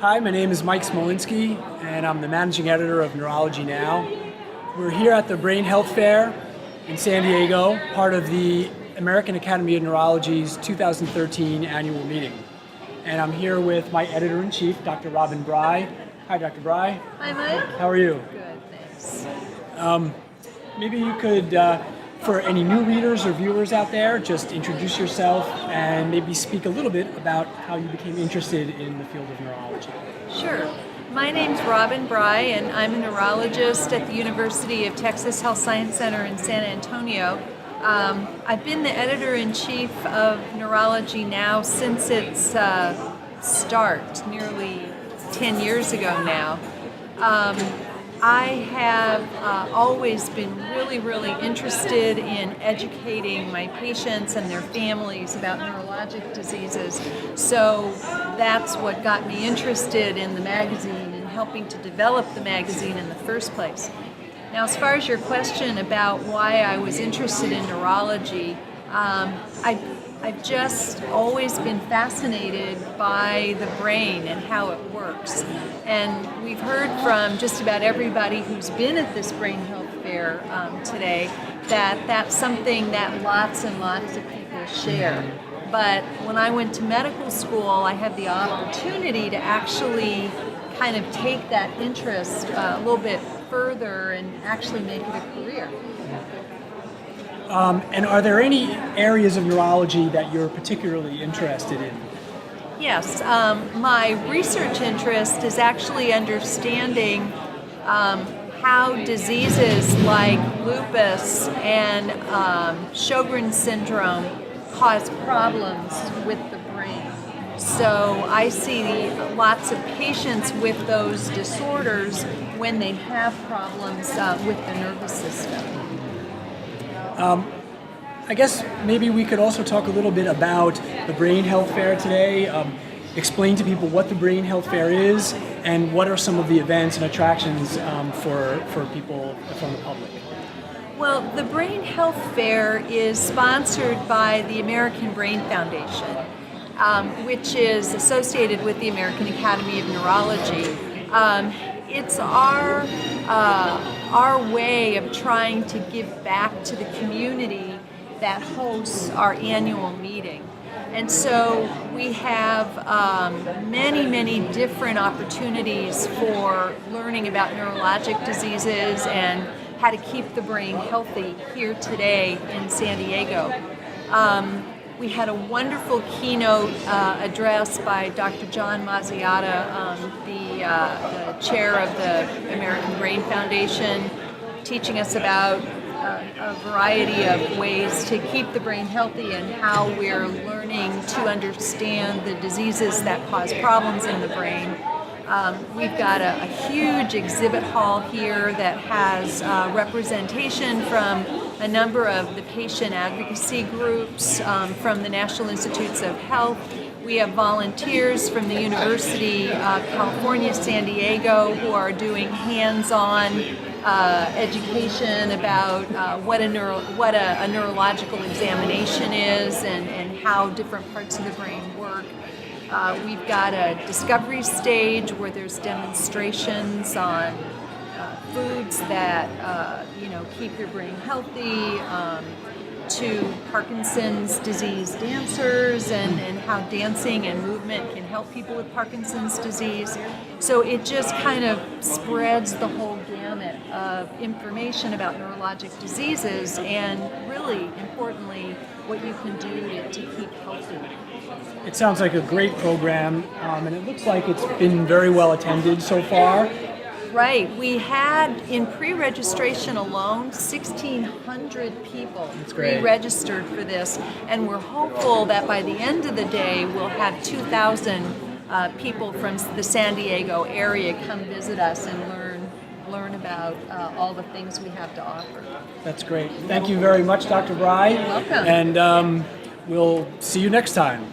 Hi, my name is Mike Smolinski, and I'm the managing editor of Neurology Now. We're here at the Brain Health Fair in San Diego, part of the American Academy of Neurology's 2013 annual meeting. And I'm here with my editor-in-chief, Dr. Robin Brey. Hi, Dr. Brey. Hi, Mike. How are you? Good, thanks. Maybe you could, for any new readers or viewers out there, just introduce yourself and maybe speak a little bit about how you became interested in the field of neurology. Sure. My name's Robin Brey, and I'm a neurologist at the University of Texas Health Science Center in San Antonio. I've been the editor-in-chief of Neurology Now since its start, nearly 10 years ago now. I have always been really interested in educating my patients and their families about neurologic diseases. So that's what got me interested in the magazine and helping to develop the magazine in the first place. Now, as far as your question about why I was interested in neurology, I've just always been fascinated by the brain and how it works. And we've heard from just about everybody who's been at this Brain Health Fair today that that's something that lots and lots of people share. But when I went to medical school, I had the opportunity to actually kind of take that interest a little bit further and actually make it a career. And are there any areas of neurology that you're particularly interested in? Yes, my research interest is actually understanding how diseases like lupus and Sjogren's syndrome cause problems with the brain. So I see lots of patients with those disorders when they have problems with the nervous system. I guess maybe we could also talk a little bit about the Brain Health Fair today. Explain to people what the Brain Health Fair is and what are some of the events and attractions for people from the public. Well, the Brain Health Fair is sponsored by the American Brain Foundation, which is associated with the American Academy of Neurology. It's our way of trying to give back to the community that hosts our annual meeting. And so we have many different opportunities for learning about neurologic diseases and how to keep the brain healthy here today in San Diego. We had a wonderful keynote address by Dr. John Mazziata, the chair of the American Brain Foundation, teaching us about a variety of ways to keep the brain healthy and how we're learning to understand the diseases that cause problems in the brain. We've got a huge exhibit hall here that has representation from a number of the patient advocacy groups from the National Institutes of Health. We have volunteers from the University of California, San Diego, who are doing hands-on education about what a neurological examination is and how different parts of the brain work. We've got a discovery stage where there's demonstrations on foods that keep your brain healthy, to Parkinson's disease dancers and how dancing and movement can help people with Parkinson's disease. So it just kind of spreads the whole gamut of information about neurologic diseases and really importantly what you can do to keep healthy. It sounds like a great program, and it looks like it's been very well attended so far. Right. We had, in pre-registration alone, 1,600 people pre-registered for this, and we're hopeful that by the end of the day we'll have 2,000 people from the San Diego area come visit us and learn about all the things we have to offer. That's great. Thank you very much, Dr. Brey. You're welcome. And we'll see you next time.